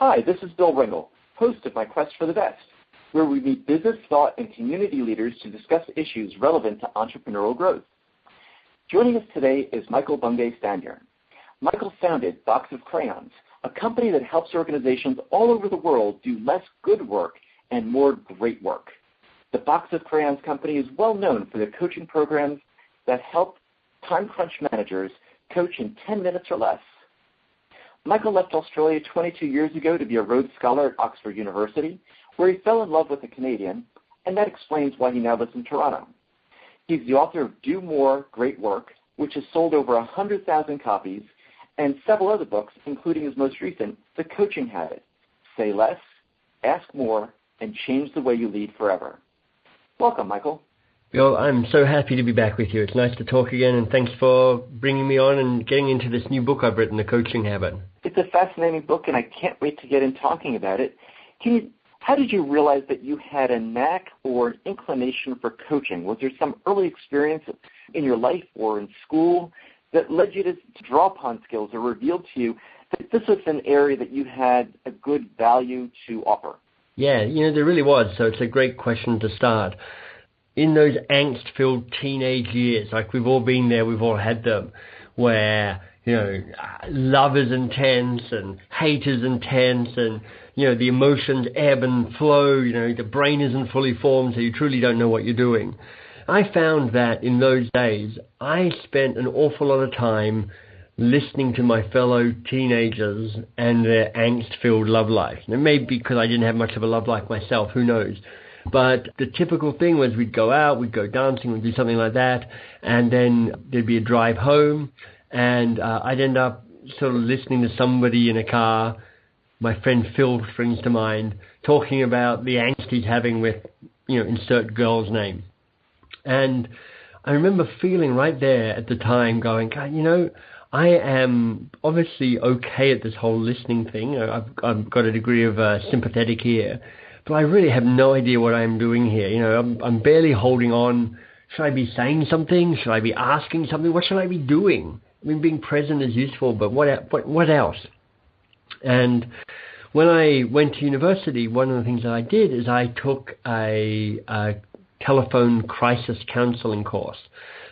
Hi, this is Bill Ringle, host of My Quest for the Best, where we meet business, thought, and community leaders to discuss issues relevant to entrepreneurial growth. Joining us today is Michael Bungay Stanier. Michael founded Box of Crayons, a company that helps organizations all over the world do less good work and more great work. The Box of Crayons company is well known for their coaching programs that help time-crunch managers coach in 10 minutes or less. Michael left Australia 22 years ago to be a Rhodes Scholar at Oxford University, where he fell in love with a Canadian, and that explains why he now lives in Toronto. He's the author of Do More, Great Work, which has sold over 100,000 copies, and several other books, including his most recent, The Coaching Habit, Say Less, Ask More, and Change the Way You Lead Forever. Welcome, Michael. Bill, I'm so happy to be back with you. It's nice to talk again, and thanks for bringing me on and getting into this new book I've written, The Coaching Habit. It's a fascinating book, and I can't wait to get in talking about it. How did you realize that you had a knack or an inclination for coaching? Was there some early experience in your life or in school that led you to draw upon skills or revealed to you that this was an area that you had a good value to offer? Yeah, there really was, so it's a great question to start. In those angst-filled teenage years, like we've all been there, we've all had them, where, love is intense and hate is intense and, the emotions ebb and flow, the brain isn't fully formed, so you truly don't know what you're doing. I found that in those days, I spent an awful lot of time listening to my fellow teenagers and their angst-filled love life. It may be because I didn't have much of a love life myself, who knows. But the typical thing was we'd go out, we'd go dancing, we'd do something like that, and then there'd be a drive home, and I'd end up sort of listening to somebody in a car, my friend Phil springs to mind, talking about the angst he's having with, insert girl's name. And I remember feeling right there at the time going, God, I am obviously okay at this whole listening thing. I've got a degree of sympathetic ear. But I really have no idea what I'm doing here. I'm barely holding on. Should I be saying something? Should I be asking something? What should I be doing? I mean, being present is useful, but what else? And when I went to university, one of the things that I did is I took a telephone crisis counseling course.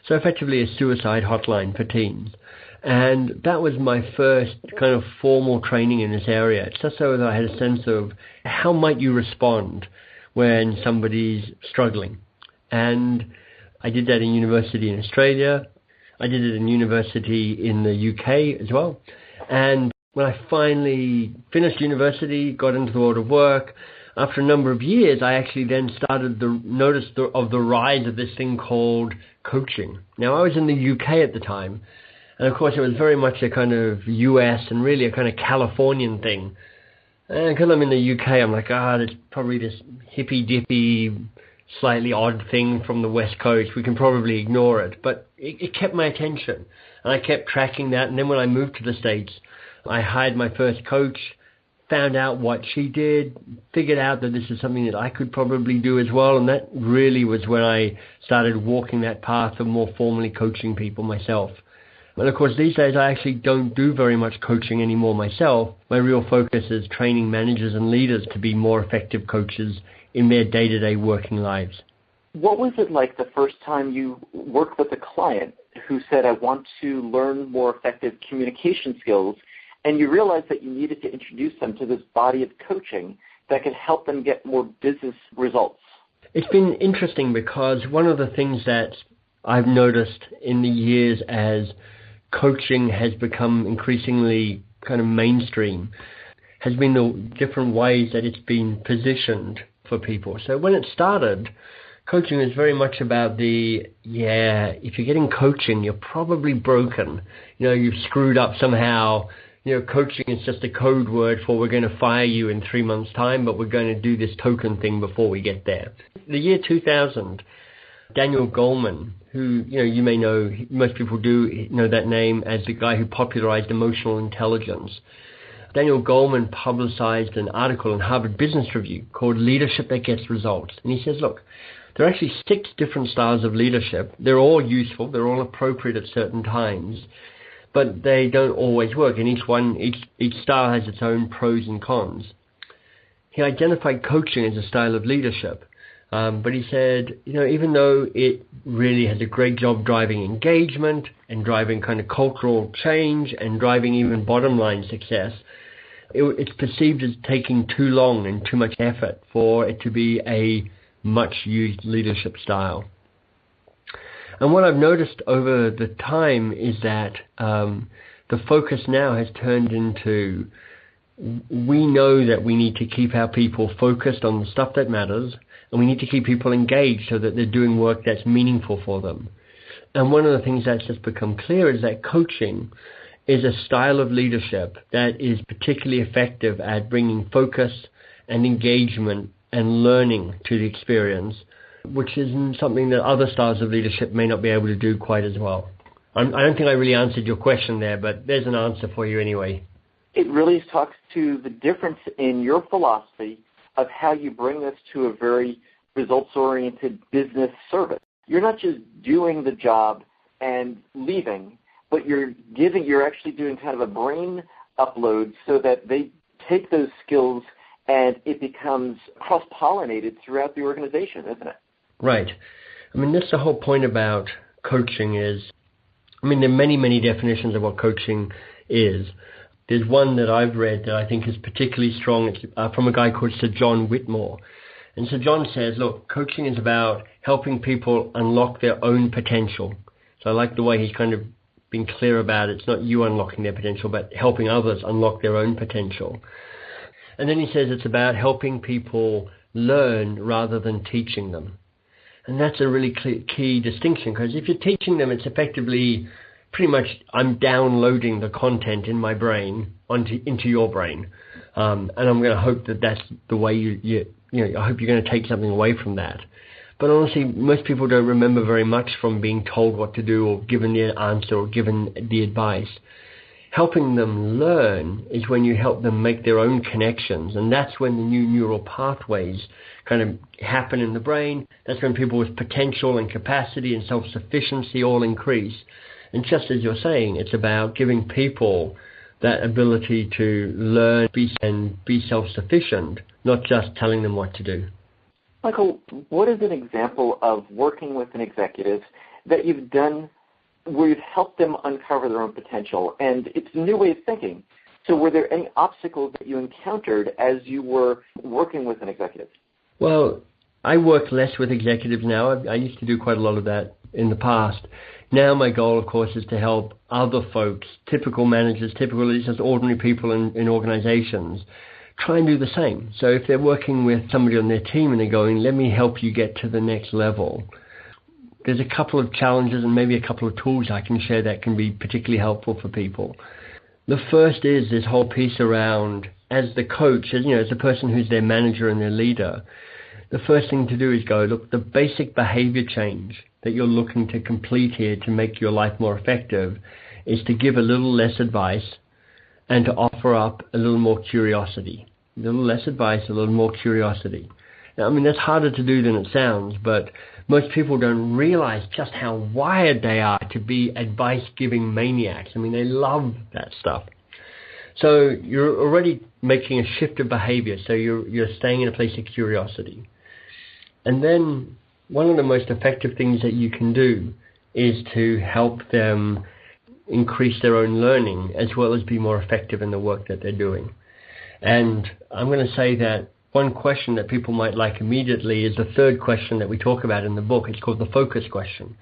So effectively a suicide hotline for teens. And that was my first kind of formal training in this area. It's just so that I had a sense of how might you respond when somebody's struggling. And I did that in university in Australia. I did it in university in the UK as well. And when I finally finished university, got into the world of work, after a number of years, I actually then started to notice of the rise of this thing called coaching. Now, I was in the UK at the time. And of course, it was very much a kind of US and really a kind of Californian thing. And because I'm in the UK, I'm like, there's probably this hippy-dippy, slightly odd thing from the West Coast. We can probably ignore it. But it kept my attention. And I kept tracking that. And then when I moved to the States, I hired my first coach, found out what she did, figured out that this is something that I could probably do as well. And that really was when I started walking that path of more formally coaching people myself. And of course, these days I actually don't do very much coaching anymore myself. My real focus is training managers and leaders to be more effective coaches in their day-to-day working lives. What was it like the first time you worked with a client who said, I want to learn more effective communication skills, and you realized that you needed to introduce them to this body of coaching that could help them get more business results? It's been interesting because one of the things that I've noticed in the years as coaching has become increasingly kind of mainstream has been the different ways that it's been positioned for people. So when it started, coaching was very much about if you're getting coaching, you're probably broken. You've screwed up somehow. Coaching is just a code word for we're going to fire you in 3 months' time, but we're going to do this token thing before we get there. The year 2000, Daniel Goleman, who, you may know, most people do know that name as the guy who popularized emotional intelligence. Daniel Goleman publicized an article in Harvard Business Review called Leadership That Gets Results. And he says, look, there are actually 6 different styles of leadership. They're all useful. They're all appropriate at certain times. but they don't always work, and each style has its own pros and cons. He identified coaching as a style of leadership, but he said, even though it really has a great job driving engagement and driving kind of cultural change and driving even bottom line success, it's perceived as taking too long and too much effort for it to be a much used leadership style. And what I've noticed over the time is that the focus now has turned into, we know that we need to keep our people focused on the stuff that matters, and we need to keep people engaged so that they're doing work that's meaningful for them. And one of the things that's just become clear is that coaching is a style of leadership that is particularly effective at bringing focus and engagement and learning to the experience, which is something that other styles of leadership may not be able to do quite as well. I don't think I really answered your question there, but there's an answer for you anyway. It really talks to the difference in your philosophy of how you bring this to a very results-oriented business service. You're not just doing the job and leaving, but you're actually doing kind of a brain upload so that they take those skills and it becomes cross-pollinated throughout the organization, isn't it? Right. That's the whole point about coaching is, there are many, many definitions of what coaching is. There's one that I've read that I think is particularly strong. It's from a guy called Sir John Whitmore. And Sir John says, look, coaching is about helping people unlock their own potential. So I like the way he's kind of been clear about it. It's not you unlocking their potential, but helping others unlock their own potential. And then he says it's about helping people learn rather than teaching them. And that's a really key distinction, because if you're teaching them, it's effectively pretty much I'm downloading the content in my brain into your brain. And I'm going to hope that that's the way I hope you're going to take something away from that. But honestly, most people don't remember very much from being told what to do or given the answer or given the advice. Helping them learn is when you help them make their own connections, and that's when the new neural pathways kind of happen in the brain. That's when people with potential and capacity and self-sufficiency all increase. And just as you're saying, it's about giving people that ability to learn and be self-sufficient, not just telling them what to do. Michael, what is an example of working with an executive that you've done where you've helped them uncover their own potential? And it's a new way of thinking. So were there any obstacles that you encountered as you were working with an executive? Well, I work less with executives now. I used to do quite a lot of that in the past. Now my goal, of course, is to help other folks, typical managers, just ordinary people in organizations, try and do the same. So if they're working with somebody on their team and they're going, let me help you get to the next level, there's a couple of challenges and maybe a couple of tools I can share that can be particularly helpful for people. The first is this whole piece around, as the coach, as the person who's their manager and their leader, the first thing to do is go, look, the basic behavior change that you're looking to complete here to make your life more effective is to give a little less advice and to offer up a little more curiosity. A little less advice, a little more curiosity. Now, that's harder to do than it sounds, but most people don't realize just how wired they are to be advice-giving maniacs. They love that stuff. So you're already making a shift of behavior, so you're staying in a place of curiosity. And then one of the most effective things that you can do is to help them increase their own learning as well as be more effective in the work that they're doing. And I'm going to say that one question that people might like immediately is the third question that we talk about in the book. It's called the focus question.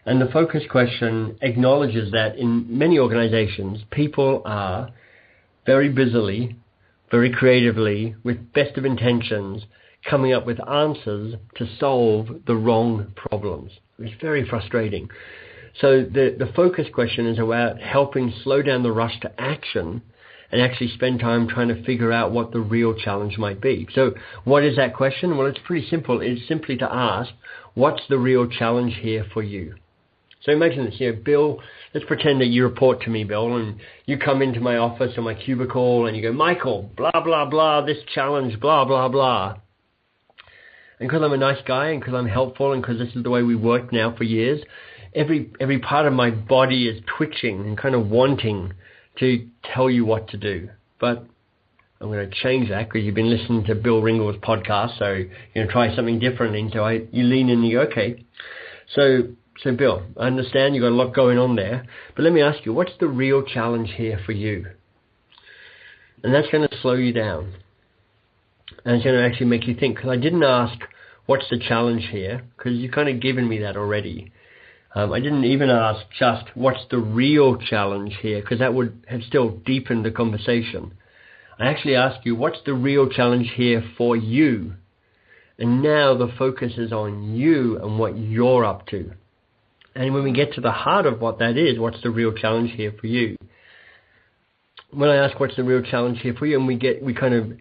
And the focus question acknowledges that in many organizations, people are very busily, very creatively, with best of intentions, coming up with answers to solve the wrong problems. It's very frustrating. So the focus question is about helping slow down the rush to action and actually spend time trying to figure out what the real challenge might be. So what is that question? Well, it's pretty simple. It's simply to ask, what's the real challenge here for you? So imagine this, Bill, let's pretend that you report to me, Bill, and you come into my office or my cubicle and you go, Michael, blah, blah, blah, this challenge, blah, blah, blah. And because I'm a nice guy and because I'm helpful and because this is the way we work now for years, every part of my body is twitching and kind of wanting to tell you what to do. But I'm going to change that because you've been listening to Bill Ringle's podcast, so you're going to try something different. And so you lean in and you go, okay. So Bill, I understand you've got a lot going on there, but let me ask you, what's the real challenge here for you? And that's going to slow you down. And it's going to actually make you think, because I didn't ask, what's the challenge here? Because you've kind of given me that already. I didn't even ask just, what's the real challenge here? Because that would have still deepened the conversation. I actually asked you, what's the real challenge here for you? And now the focus is on you and what you're up to. And when we get to the heart of what that is, what's the real challenge here for you? When I ask what's the real challenge here for you, and we kind of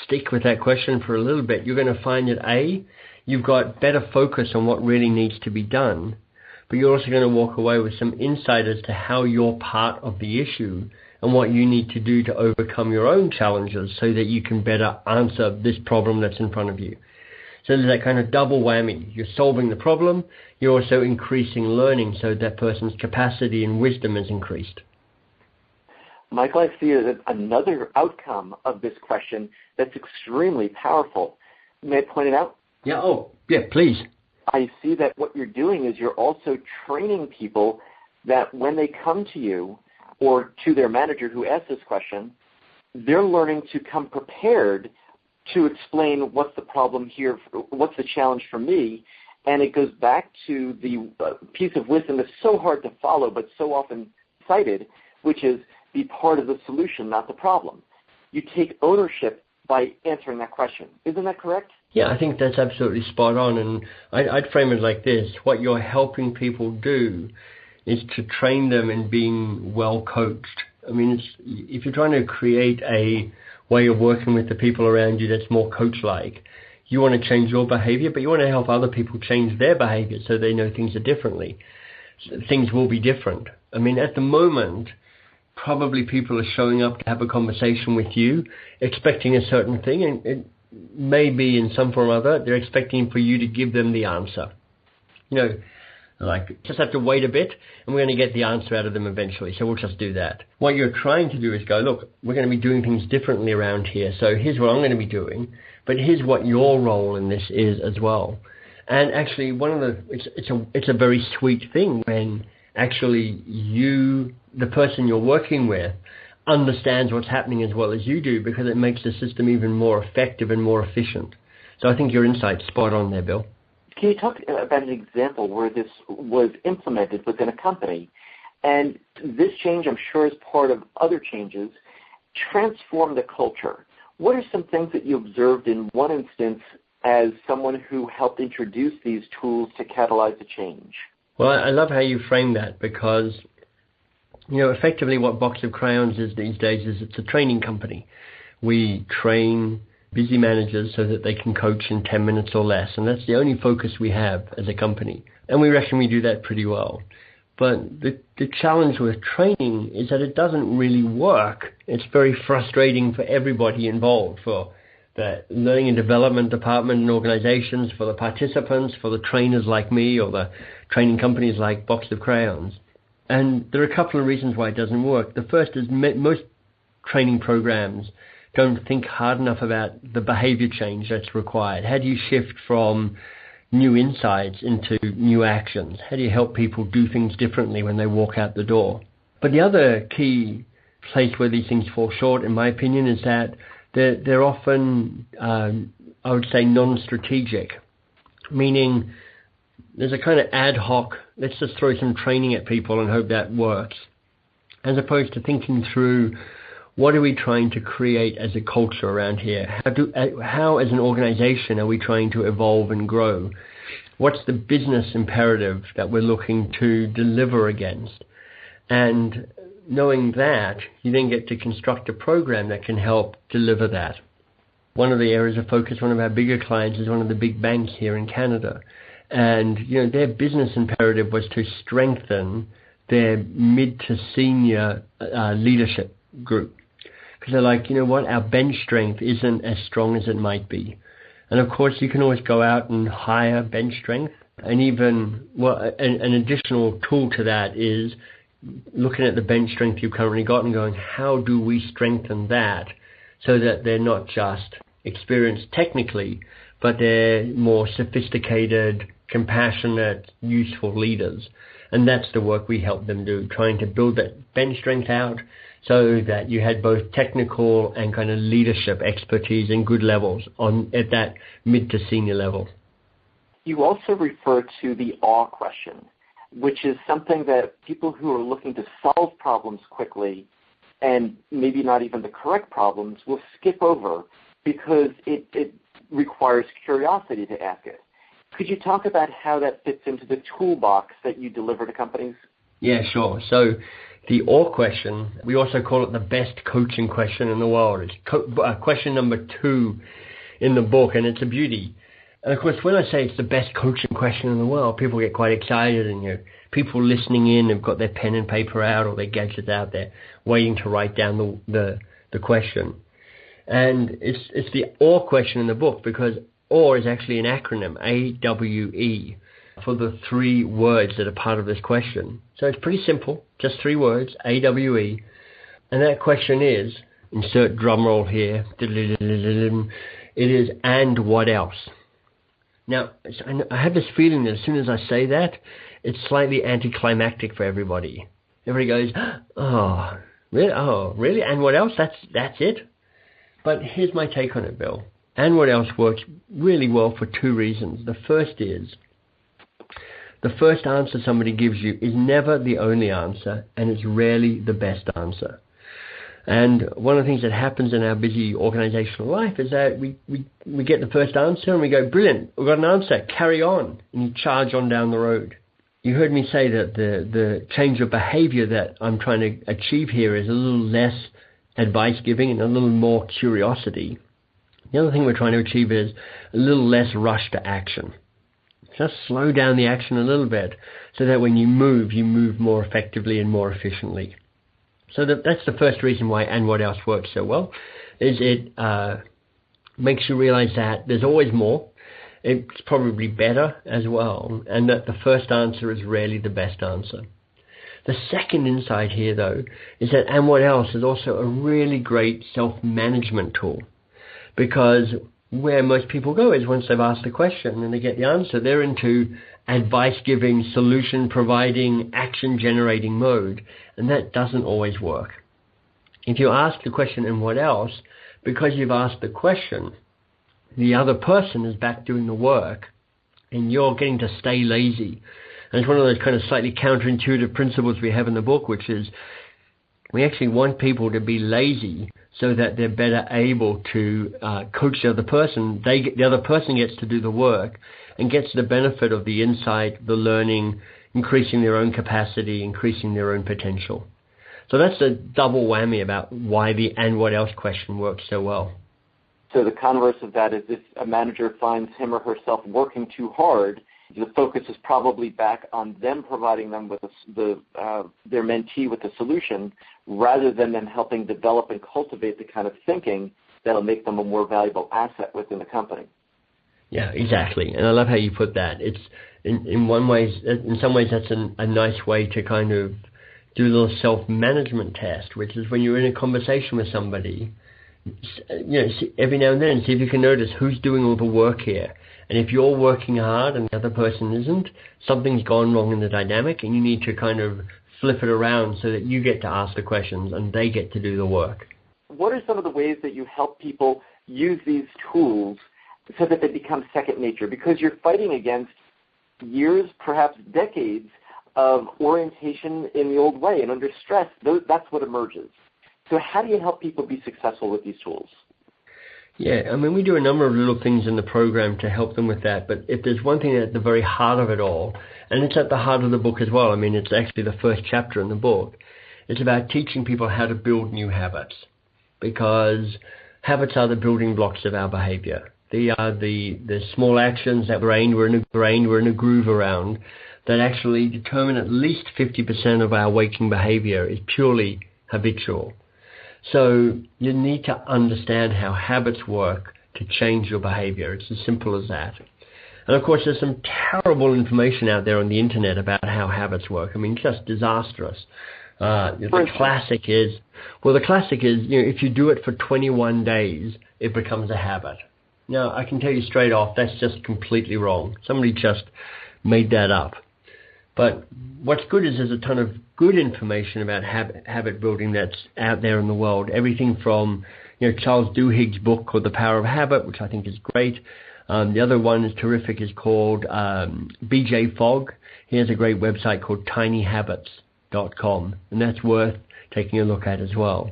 stick with that question for a little bit, you're going to find that A, you've got better focus on what really needs to be done, but you're also going to walk away with some insight as to how you're part of the issue and what you need to do to overcome your own challenges so that you can better answer this problem that's in front of you. So there's that kind of double whammy. You're solving the problem, you're also increasing learning so that person's capacity and wisdom is increased. Michael, I see another outcome of this question that's extremely powerful. May I point it out? Yeah, please. I see that what you're doing is you're also training people that when they come to you or to their manager who asked this question, they're learning to come prepared to explain what's the problem here, what's the challenge for me, and it goes back to the piece of wisdom that's so hard to follow but so often cited, which is be part of the solution, not the problem. You take ownership by answering that question. Isn't that correct? Yeah, I think that's absolutely spot on, and I'd frame it like this. What you're helping people do is to train them in being well coached. I mean, if you're trying to create a way of working with the people around you that's more coach-like, you want to change your behavior, but you want to help other people change their behavior so they know things are differently. So things will be different. I mean, at the moment, probably people are showing up to have a conversation with you, expecting a certain thing, and it may be in some form or other, they're expecting for you to give them the answer. Just have to wait a bit, and we're going to get the answer out of them eventually, so we'll just do that. What you're trying to do is go, look, we're going to be doing things differently around here, so here's what I'm going to be doing, but here's what your role in this is as well. And actually, it's a very sweet thing when actually the person you're working with, understands what's happening as well as you do, because it makes the system even more effective and more efficient. So I think your insight's spot on there, Bill. Can you talk about an example where this was implemented within a company, and this change, I'm sure as part of other changes, transformed the culture? What are some things that you observed in one instance as someone who helped introduce these tools to catalyze the change? Well, I love how you frame that, because effectively what Box of Crayons is these days is it's a training company. We train busy managers so that they can coach in 10 minutes or less, and that's the only focus we have as a company. And we reckon we do that pretty well. But the challenge with training is that it doesn't really work. It's very frustrating for everybody involved, for the learning and development department and organizations, for the participants, for the trainers like me, or the training companies like Box of Crayons. And there are a couple of reasons why it doesn't work. The first is most training programs don't think hard enough about the behavior change that's required. How do you shift from new insights into new actions? How do you help people do things differently when they walk out the door? But the other key place where these things fall short, in my opinion, is that they're often, I would say, non-strategic, meaning there's a kind of ad hoc, let's just throw some training at people and hope that works, as opposed to thinking through, what are we trying to create as a culture around here? How as an organization are we trying to evolve and grow? What's the business imperative that we're looking to deliver against? And knowing that, you then get to construct a program that can help deliver that. One of the areas of focus, one of our bigger clients, is one of the big banks here in Canada. And their business imperative was to strengthen their mid to senior leadership group. Because they're like, our bench strength isn't as strong as it might be. And of course, you can always go out and hire bench strength, And even, well, an additional tool to that is looking at the bench strength you've currently got and going, how do we strengthen that so that they're not just experienced technically, but they're more sophisticated, compassionate, useful leaders. And that's the work we help them do, trying to build that bench strength out so that you had both technical and kind of leadership expertise and good levels at that mid to senior level. You also refer to the awe question, which is something that people who are looking to solve problems quickly and maybe not even the correct problems will skip over because it requires curiosity to ask it. Could you talk about how that fits into the toolbox that you deliver to companies? Yeah, sure. So the awe question, we also call it the best coaching question in the world. It's question number 2 in the book, and it's a beauty. And of course, when I say it's the best coaching question in the world, people get quite excited, and people listening in have got their pen and paper out or their gadgets out there, waiting to write down the question. And it's the awe question in the book because awe is actually an acronym, AWE, for the 3 words that are part of this question. So it's pretty simple, just 3 words, AWE. And that question is, insert drum roll here, it is, and what else? Now, I have this feeling that as soon as I say that, it's slightly anticlimactic for everybody. Everybody goes, oh, really? Oh, really? And what else? That's it? But here's my take on it, Bill. And what else works really well for 2 reasons. The first is, the first answer somebody gives you is never the only answer, and it's rarely the best answer. And one of the things that happens in our busy organizational life is that we get the first answer and we go, brilliant, we've got an answer, carry on, and you charge on down the road. You heard me say that the change of behavior that I'm trying to achieve here is a little less advice giving and a little more curiosity. The other thing we're trying to achieve is a little less rush to action. Just slow down the action a little bit so that when you move more effectively and more efficiently. So that's the first reason why and what else works so well, is it makes you realize that there's always more. It's probably better as well, and that the first answer is rarely the best answer. The second insight here, though, is that and what else is also a really great self-management tool, because where most people go is once they've asked the question and they get the answer, they're into advice-giving, solution-providing, action-generating mode, and that doesn't always work. If you ask the question, and what else, because you've asked the question, the other person is back doing the work, and you're getting to stay lazy. And it's one of those kind of slightly counterintuitive principles we have in the book, which is we actually want people to be lazy so that they're better able to coach the other person. The other person gets to do the work and gets the benefit of the insight, the learning, increasing their own capacity, increasing their own potential. So that's a double whammy about why the and what else question works so well. So the converse of that is if a manager finds him or herself working too hard, the focus is probably back on them providing them with their mentee with the solution rather than them helping develop and cultivate the kind of thinking that will make them a more valuable asset within the company. Yeah, exactly. And I love how you put that. It's in some ways that's a nice way to kind of do a little self-management test, which is when you're in a conversation with somebody, every now and then see if you can notice who's doing all the work here. And if you're working hard and the other person isn't, something's gone wrong in the dynamic, and you need to kind of flip it around so that you get to ask the questions and they get to do the work. What are some of the ways that you help people use these tools so that they become second nature? Because you're fighting against years, perhaps decades, of orientation in the old way. And under stress, that's what emerges. So how do you help people be successful with these tools? Yeah, I mean, we do a number of little things in the program to help them with that. But if there's one thing at the very heart of it all, and it's at the heart of the book as well, I mean, it's actually the first chapter in the book, it's about teaching people how to build new habits. Because habits are the building blocks of our behavior. They are the small actions that we're in a groove around that actually determine at least 50% of our waking behavior is purely habitual. So you need to understand how habits work to change your behavior. It's as simple as that. And of course, there's some terrible information out there on the internet about how habits work. I mean, just disastrous. The classic is, if you do it for 21 days, it becomes a habit. Now, I can tell you straight off, that's just completely wrong. Somebody just made that up. But what's good is there's a ton of good information about habit building that's out there in the world. Everything from, Charles Duhigg's book called The Power of Habit, which I think is great. The other one is terrific, is called BJ Fogg. He has a great website called tinyhabits.com, and that's worth taking a look at as well.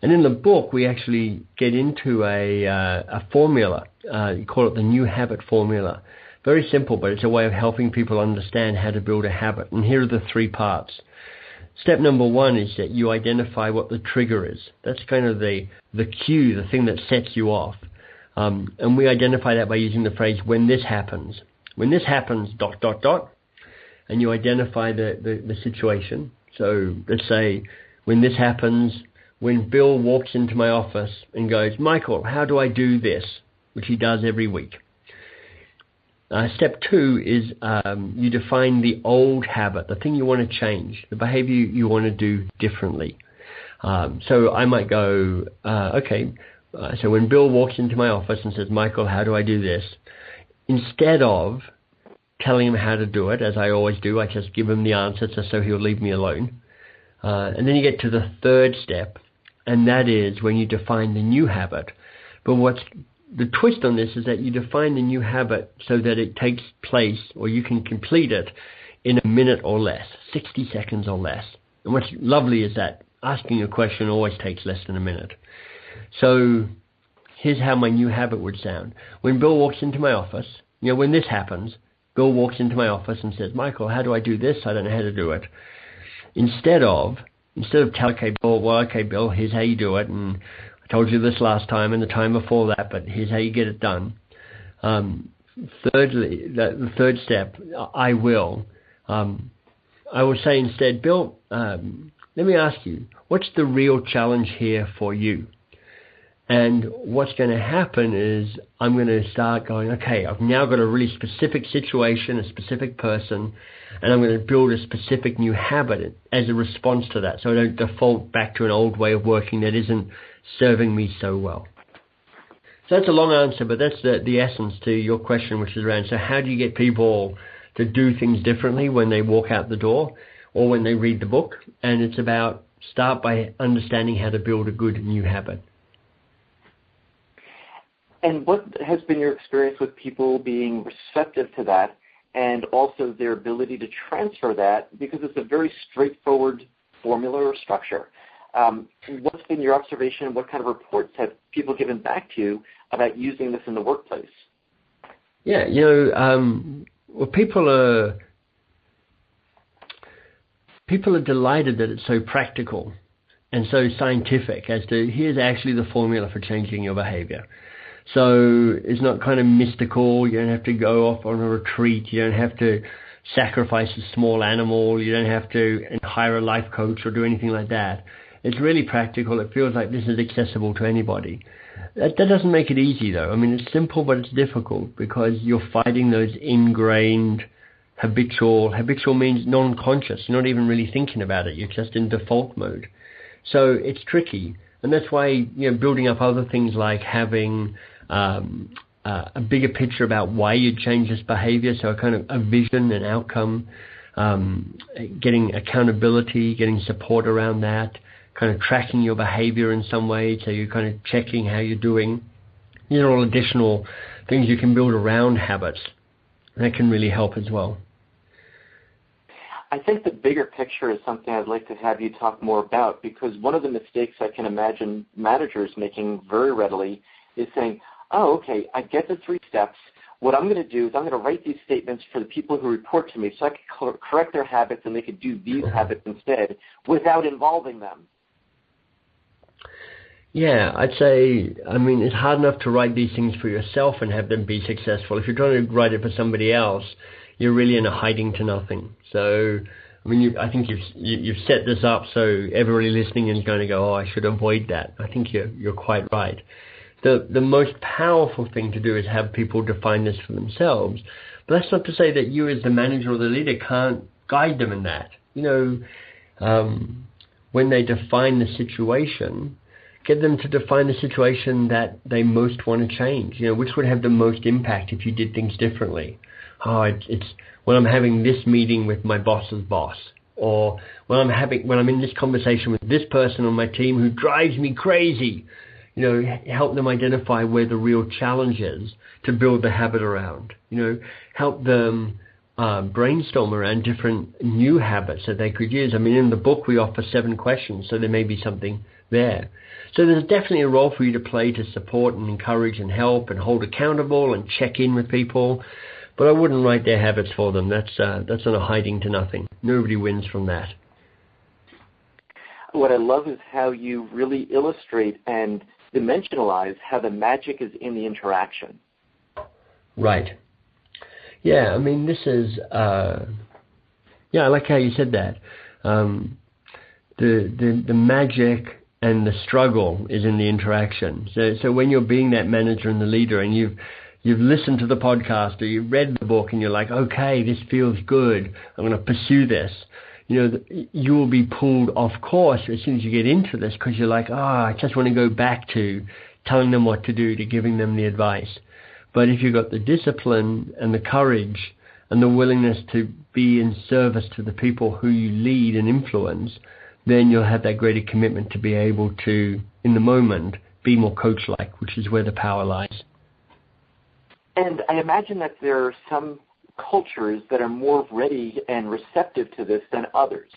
And in the book, we actually get into a formula. You call it the New Habit Formula. Very simple, but it's a way of helping people understand how to build a habit. And here are the 3 parts. Step number 1 is that you identify what the trigger is. That's kind of the cue, the thing that sets you off. And we identify that by using the phrase, when this happens. When this happens, ... And you identify the situation. So let's say, when this happens, when Bill walks into my office and goes, Michael, how do I do this? Which he does every week. Step 2 is you define the old habit, the thing you want to change, the behavior you want to do differently. So I might go, so when Bill walks into my office and says, Michael, how do I do this? Instead of telling him how to do it, as I always do, I just give him the answer just so he'll leave me alone. And then you get to the 3rd step, and that is when you define the new habit. But what's the twist on this is that you define the new habit so that it takes place, or you can complete it, in a minute or less, 60 seconds or less. And what's lovely is that asking a question always takes less than a minute. So here's how my new habit would sound. When Bill walks into my office, when this happens, Bill walks into my office and says, Michael, how do I do this? I don't know how to do it. Instead of telling Bill, here's how you do it, and I told you this last time and the time before that, but here's how you get it done. Thirdly, the 3rd step, I will say instead, Bill, let me ask you, what's the real challenge here for you? And what's going to happen is I'm going to start going, okay, I've now got a really specific situation, a specific person, and I'm going to build a specific new habit as a response to that, so I don't default back to an old way of working that isn't serving me so well. So that's a long answer, but that's the essence to your question, which is around, so how do you get people to do things differently when they walk out the door or when they read the book? And it's about start by understanding how to build a good new habit. And what has been your experience with people being receptive to that, and also their ability to transfer that, because it's a very straightforward formula or structure? What's been your observation? What kind of reports have people given back to you about using this in the workplace? Yeah, people are delighted that it's so practical and so scientific as to, here's actually the formula for changing your behavior. So it's not kind of mystical. You don't have to go off on a retreat. You don't have to sacrifice a small animal. You don't have to hire a life coach or do anything like that. It's really practical. It feels like this is accessible to anybody. That doesn't make it easy, though. I mean, it's simple, but it's difficult because you're fighting those ingrained habitual. Habitual means non-conscious. You're not even really thinking about it. You're just in default mode. So it's tricky. And that's why, building up other things like having a bigger picture about why you'd change this behavior, so a kind of a vision and outcome, getting accountability, getting support around that, kind of tracking your behavior in some way, so you're kind of checking how you're doing. These are all additional things you can build around habits. That can really help as well. I think the bigger picture is something I'd like to have you talk more about, because one of the mistakes I can imagine managers making very readily is saying, oh, okay, I get the 3 steps. What I'm going to do is I'm going to write these statements for the people who report to me so I can correct their habits and they could do these habits instead without involving them. Yeah, I'd say, it's hard enough to write these things for yourself and have them be successful. If you're trying to write it for somebody else, you're really in a hiding to nothing. So, I think you've set this up so everybody listening is going to go, oh, I should avoid that. I think you're quite right. the most powerful thing to do is have people define this for themselves. But that's not to say that you as the manager or the leader can't guide them in that. When they define the situation, get them to define the situation that they most want to change. Which would have the most impact if you did things differently. It's when I'm having this meeting with my boss's boss, or when I'm in this conversation with this person on my team who drives me crazy. Help them identify where the real challenge is to build the habit around. Help them brainstorm around different new habits that they could use. In the book we offer 7 questions, so there may be something there. So there's definitely a role for you to play to support and encourage and help and hold accountable and check in with people. But I wouldn't write their habits for them. That's not a hiding to nothing. Nobody wins from that. What I love is how you really illustrate and dimensionalize how the magic is in the interaction. Right. Yeah, this is, I like how you said that. The magic and the struggle is in the interaction. So when you're being that manager and the leader and you've listened to the podcast or you've read the book and you're like, okay, this feels good, I'm going to pursue this, you will be pulled off course as soon as you get into this because you're like, I just want to go back to telling them what to do, to giving them the advice. But if you've got the discipline and the courage and the willingness to be in service to the people who you lead and influence, then you'll have that greater commitment to be able to, in the moment, be more coach-like, which is where the power lies. And I imagine that there are some cultures that are more ready and receptive to this than others.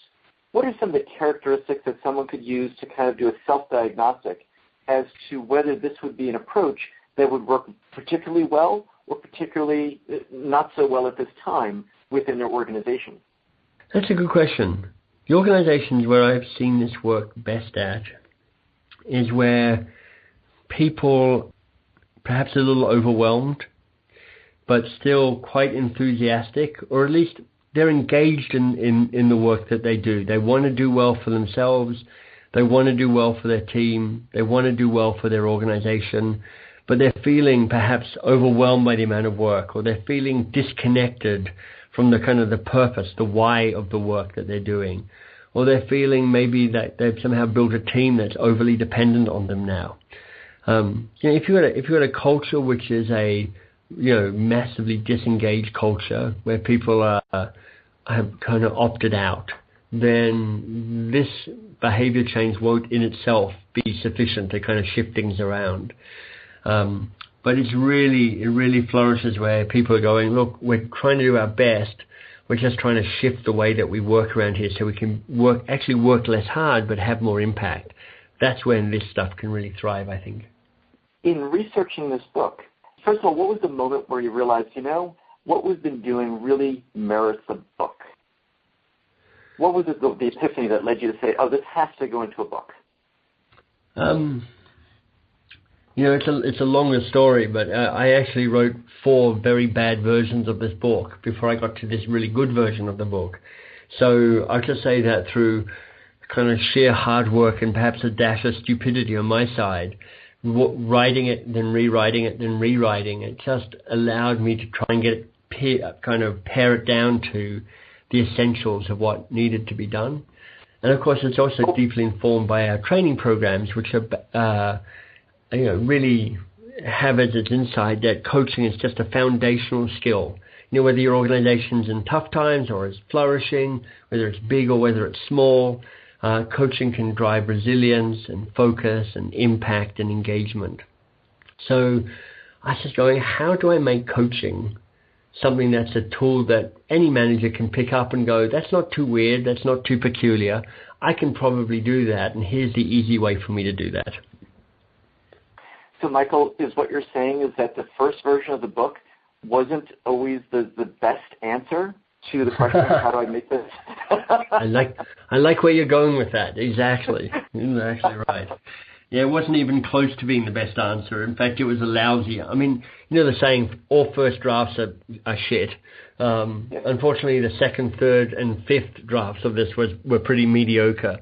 What are some of the characteristics that someone could use to kind of do a self-diagnostic as to whether this would be an approach that would work particularly well or particularly not so well at this time within their organization? That's a good question. The organizations where I've seen this work best at is where people perhaps a little overwhelmed, but still quite enthusiastic, or at least they're engaged in the work that they do. They want to do well for themselves. They want to do well for their team. They want to do well for their organization, but they're feeling perhaps overwhelmed by the amount of work, or they're feeling disconnected from the kind of the purpose, the why of the work that they're doing. Or they're feeling maybe that they've somehow built a team that's overly dependent on them now. If you've got a culture which is a massively disengaged culture where people have kind of opted out, then this behavior change won't in itself be sufficient to kind of shift things around. But it really flourishes where people are going, look, we're trying to do our best. We're just trying to shift the way that we work around here so we can work less hard but have more impact. That's when this stuff can really thrive, I think. In researching this book, first of all, what was the moment where you realized, what we've been doing really merits a book? What was the epiphany that led you to say, this has to go into a book? It's a longer story, but I actually wrote 4 very bad versions of this book before I got to this really good version of the book. So I'll just say that through kind of sheer hard work and perhaps a dash of stupidity on my side, writing it, then rewriting it, then rewriting it just allowed me to try and get it, pare it down to the essentials of what needed to be done. And of course, it's also deeply informed by our training programs, which are really have as its insight that coaching is just a foundational skill. Whether your organization's in tough times or is flourishing, whether it's big or whether it's small, coaching can drive resilience and focus and impact and engagement. So I was just going, how do I make coaching something that's a tool that any manager can pick up and go, that's not too weird, that's not too peculiar, I can probably do that, and here's the easy way for me to do that. So, Michael, is what you're saying is that the first version of the book wasn't always the best answer to the question of how do I make this? I like where you're going with that. Exactly. You're actually right. Yeah, it wasn't even close to being the best answer. In fact, it was a lousy. The saying, all first drafts are shit. Unfortunately, the second, third, and fifth drafts of this were pretty mediocre.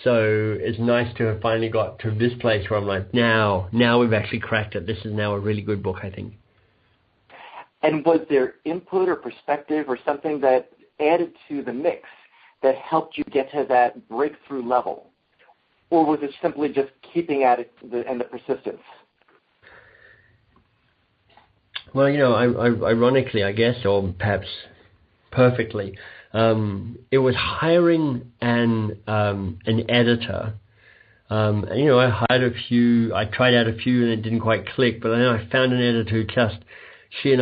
So it's nice to have finally got to this place where I'm like, now we've actually cracked it. This is now a really good book, I think. And was there input or perspective or something that added to the mix that helped you get to that breakthrough level? Or was it simply just keeping at it and the persistence? Well, ironically, I guess, or perhaps perfectly, it was hiring an editor. I tried out a few and it didn't quite click, but then I found an editor who she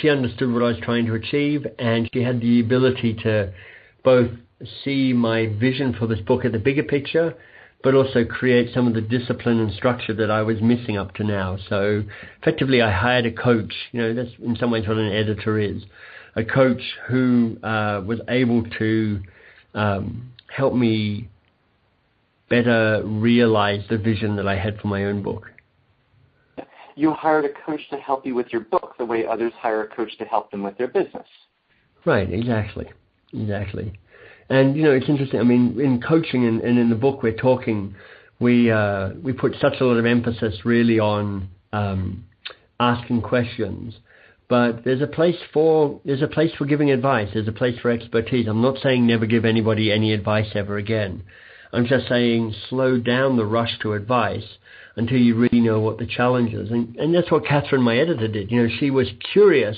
understood what I was trying to achieve, and she had the ability to both see my vision for this book at the bigger picture, but also create some of the discipline and structure that I was missing up to now. So effectively I hired a coach. That's in some ways what an editor is. A coach who was able to help me better realize the vision that I had for my own book. You hired a coach to help you with your book the way others hire a coach to help them with their business. Right, exactly. And, it's interesting. I mean, in coaching and in the book we're talking, we put such a lot of emphasis really on asking questions. But there's a place for giving advice. There's a place for expertise. I'm not saying never give anybody any advice ever again. I'm just saying slow down the rush to advice until you really know what the challenge is. And that's what Catherine, my editor, did. She was curious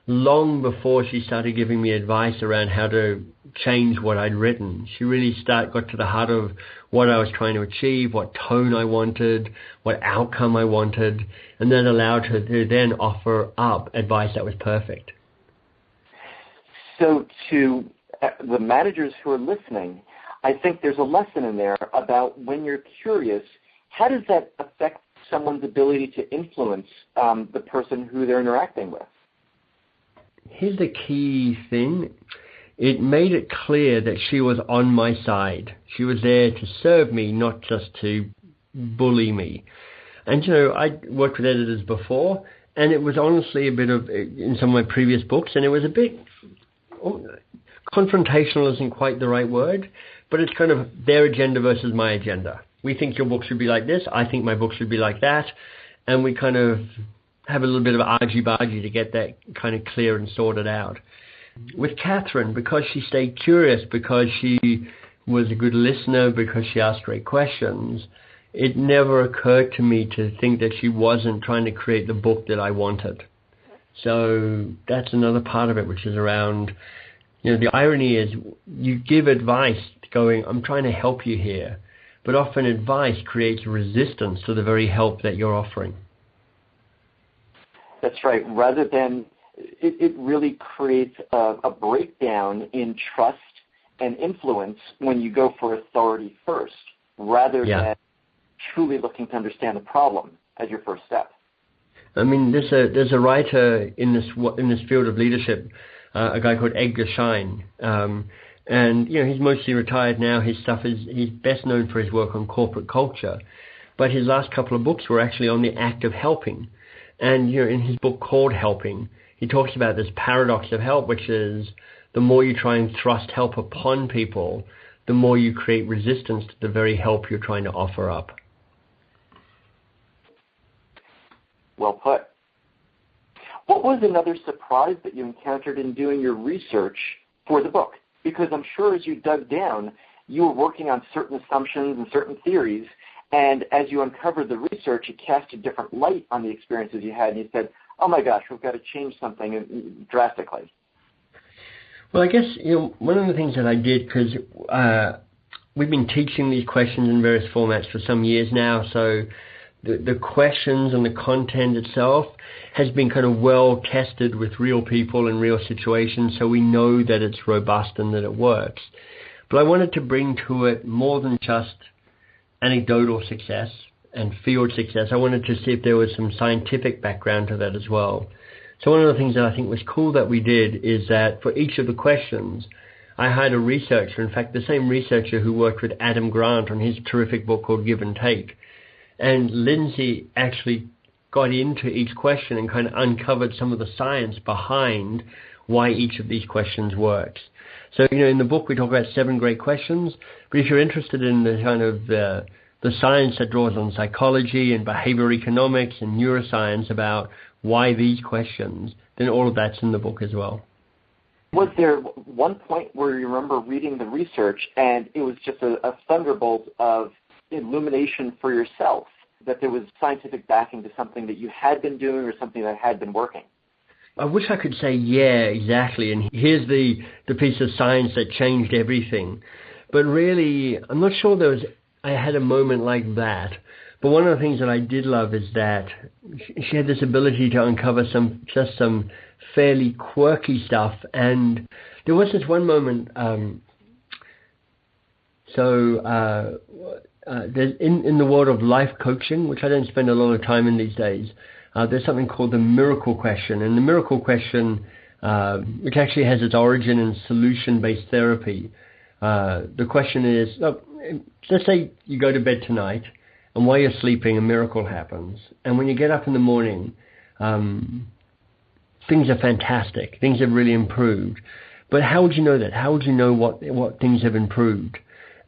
long before she started giving me advice around how to change what I'd written. She really got to the heart of what I was trying to achieve, what tone I wanted, what outcome I wanted, and then allowed her to then offer up advice that was perfect. So to the managers who are listening, I think there's a lesson in there about when you're curious, how does that affect someone's ability to influence the person who they're interacting with? Here's the key thing. It made it clear that she was on my side. She was there to serve me, not just to bully me. And, I'd worked with editors before, and it was honestly a bit of, in some of my previous books, and it was a bit, confrontational isn't quite the right word, but it's kind of their agenda versus my agenda. We think your book should be like this. I think my book should be like that. And we kind of have a little bit of argy-bargy to get that kind of clear and sorted out. With Catherine, because she stayed curious, because she was a good listener, because she asked great questions, it never occurred to me to think that she wasn't trying to create the book that I wanted. So that's another part of it, which is around, the irony is you give advice going, I'm trying to help you here, but often advice creates resistance to the very help that you're offering. That's right. Rather than, it really creates a breakdown in trust and influence when you go for authority first, rather than truly looking to understand the problem as your first step. I mean, there's a writer in this field of leadership, a guy called Edgar Schein, and he's mostly retired now. He's best known for his work on corporate culture, but his last couple of books were actually on the act of helping. And in his book called Helping, he talks about this paradox of help, which is the more you try and thrust help upon people, the more you create resistance to the very help you're trying to offer up. Well put. What was another surprise that you encountered in doing your research for the book? Because I'm sure as you dug down, you were working on certain assumptions and certain theories, and as you uncovered the research, it cast a different light on the experiences you had, and you said, oh my gosh, we've got to change something drastically. Well, I guess, one of the things that I did, because we've been teaching these questions in various formats for some years now, so the questions and the content itself has been kind of well tested with real people and real situations, so we know that it's robust and that it works. But I wanted to bring to it more than just anecdotal success and field success. I wanted to see if there was some scientific background to that as well. So one of the things that I think was cool that we did is that for each of the questions, I hired a researcher, in fact, the same researcher who worked with Adam Grant on his terrific book called Give and Take. And Lindsay actually got into each question and kind of uncovered some of the science behind why each of these questions works. So, in the book we talk about 7 great questions, but if you're interested in the kind of the science that draws on psychology and behavioral economics and neuroscience about why these questions, then all of that's in the book as well. Was there one point where you remember reading the research and it was just a thunderbolt of illumination for yourself, that there was scientific backing to something that you had been doing or something that had been working? I wish I could say, yeah, exactly, and here's the piece of science that changed everything. But really, I'm not sure I had a moment like that. But one of the things that I did love is that she had this ability to uncover some fairly quirky stuff. And there was this one moment, there's in the world of life coaching, which I don't spend a lot of time in these days, there's something called the miracle question. And the miracle question, which actually has its origin in solution-based therapy, the question is, let's say you go to bed tonight, and while you're sleeping, a miracle happens. And when you get up in the morning, things are fantastic. Things have really improved. But how would you know that? How would you know what things have improved?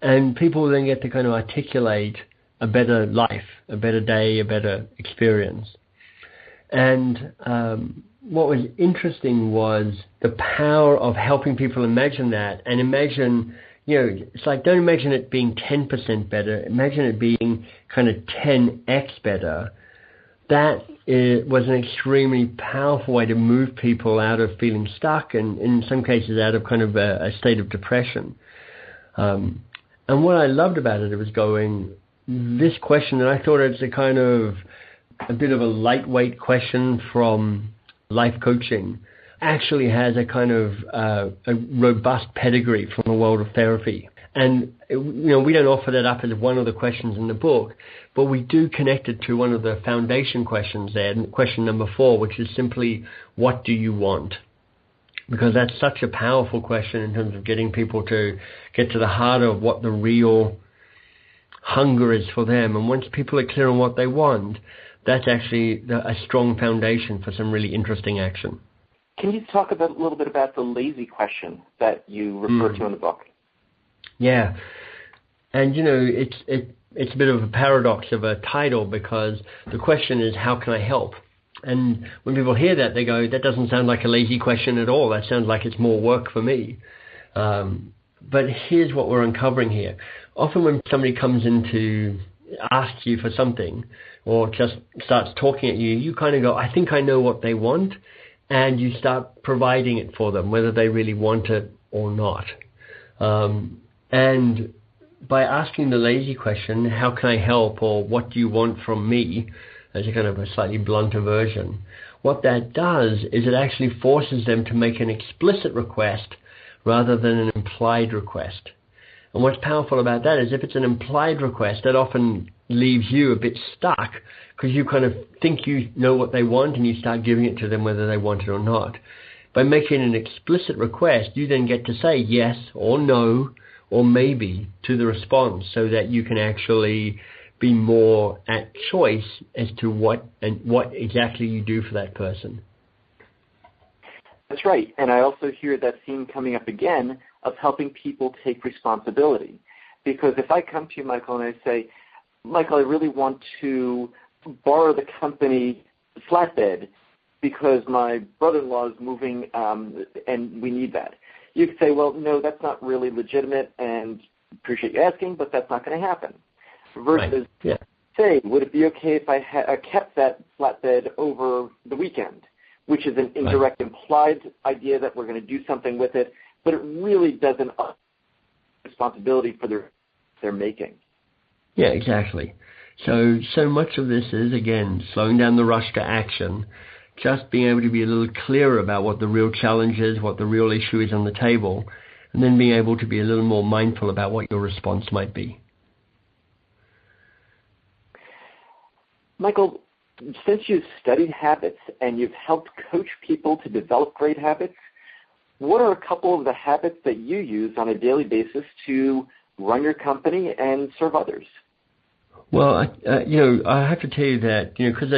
And people then get to kind of articulate a better life, a better day, a better experience. And what was interesting was the power of helping people imagine that, and imagine, it's like, don't imagine it being 10% better. Imagine it being kind of 10x better. That was an extremely powerful way to move people out of feeling stuck and in some cases out of kind of a state of depression. And what I loved about it was this question, and I thought it's a bit of a lightweight question from life coaching, actually has a kind of a robust pedigree from the world of therapy. And, we don't offer that up as one of the questions in the book, but we do connect it to one of the foundation questions there, question number 4, which is simply, what do you want? Because that's such a powerful question in terms of getting people to get to the heart of what the real hunger is for them. And once people are clear on what they want, that's actually a strong foundation for some really interesting action. Can you talk a little bit about the lazy question that you refer to in the book? Yeah. And, it's a bit of a paradox of a title, because the question is, how can I help? And when people hear that, they go, that doesn't sound like a lazy question at all. That sounds like it's more work for me. But here's what we're uncovering here. Often when somebody comes in to ask you for something or just starts talking at you, you kind of go, I think I know what they want, and you start providing it for them, whether they really want it or not. And by asking the lazy question, how can I help, or what do you want from me, as a kind of a slightly blunter version, what that does is it actually forces them to make an explicit request rather than an implied request. And what's powerful about that is if it's an implied request, that often leaves you a bit stuck, because you kind of think you know what they want and you start giving it to them whether they want it or not. By making an explicit request, you then get to say yes or no or maybe to the response, so that you can actually be more at choice as to what exactly you do for that person. That's right. And I also hear that theme coming up again of helping people take responsibility. Because if I come to you, Michael, and I say, Michael, I really want to borrow the company flatbed because my brother-in-law is moving and we need that. You could say, well, no, that's not really legitimate, and appreciate you asking, but that's not going to happen. Versus, say, would it be okay if I kept that flatbed over the weekend, which is an indirect, implied idea that we're going to do something with it, but it really doesn't responsibility for their making. Yeah, exactly. So much of this is, again, slowing down the rush to action, just being able to be a little clearer about what the real challenge is, what the real issue is on the table, and then being able to be a little more mindful about what your response might be. Michael, since you've studied habits and you've helped coach people to develop great habits, what are a couple of the habits that you use on a daily basis to run your company and serve others? Well, I have to tell you that, because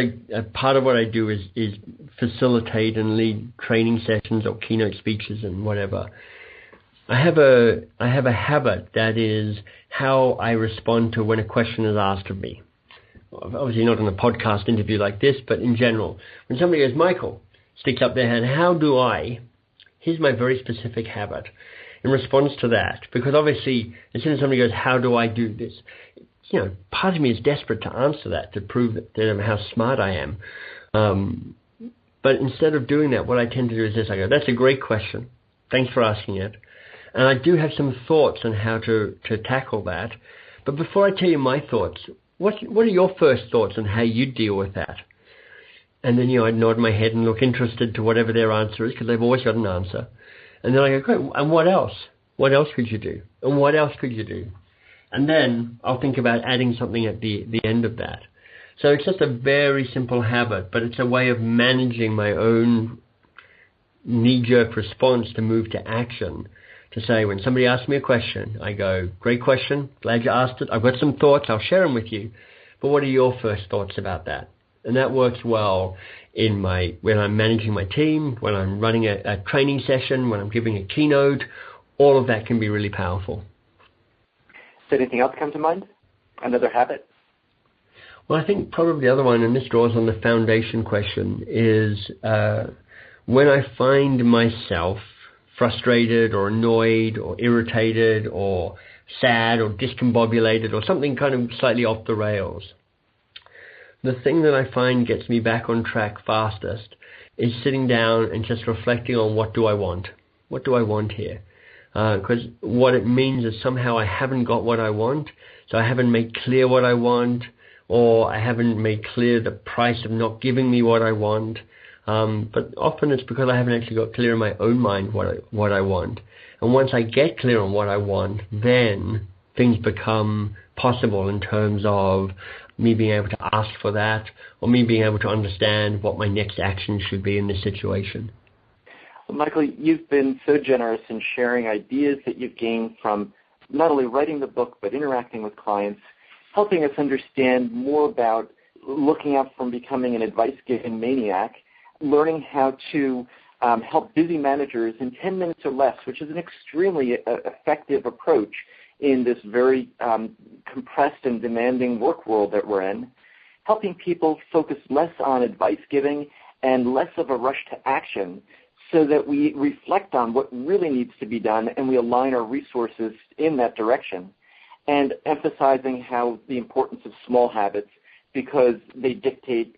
part of what I do is facilitate and lead training sessions or keynote speeches and whatever, I have a habit that is how I respond to when a question is asked of me. Obviously not in a podcast interview like this, but in general. When somebody goes, Michael, sticks up their hand, here's my very specific habit in response to that. Because obviously, as soon as somebody goes, how do I do this? Part of me is desperate to answer that, to prove that how smart I am. But instead of doing that, what I tend to do is this. I go, that's a great question. Thanks for asking it. And I do have some thoughts on how to tackle that. But before I tell you my thoughts, what are your first thoughts on how you deal with that? And then, I nod my head and look interested to whatever their answer is, because they've always got an answer. And then I go, great, and what else? What else could you do? And what else could you do? And then I'll think about adding something at the end of that. So it's just a very simple habit, but it's a way of managing my own knee-jerk response to move to action. To say, when somebody asks me a question, I go, great question, glad you asked it. I've got some thoughts, I'll share them with you. But what are your first thoughts about that? And that works well when I'm managing my team, when I'm running a training session, when I'm giving a keynote. All of that can be really powerful. Does anything else come to mind? Another habit? Well, I think probably the other one, and this draws on the foundation question, is when I find myself frustrated or annoyed or irritated or sad or discombobulated or something kind of slightly off the rails. The thing that I find gets me back on track fastest is sitting down and just reflecting on what do I want? What do I want here? Because what it means is somehow I haven't got what I want, so I haven't made clear what I want, or I haven't made clear the price of not giving me what I want. But often it's because I haven't actually got clear in my own mind what I want. And once I get clear on what I want, then things become possible in terms of me being able to ask for that, or me being able to understand what my next action should be in this situation. Well, Michael, you've been so generous in sharing ideas that you've gained from not only writing the book, but interacting with clients, helping us understand more about looking out from becoming an advice-giving maniac, learning how to help busy managers in 10 minutes or less, which is an extremely effective approach in this very compressed and demanding work world that we're in, helping people focus less on advice giving and less of a rush to action so that we reflect on what really needs to be done and we align our resources in that direction, and emphasizing how the importance of small habits because they dictate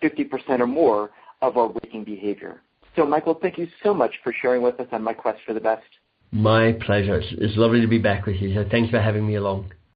50% or more of our waking behavior. So, Michael, thank you so much for sharing with us on My Quest for the Best. My pleasure. It's lovely to be back with you. So thanks for having me along.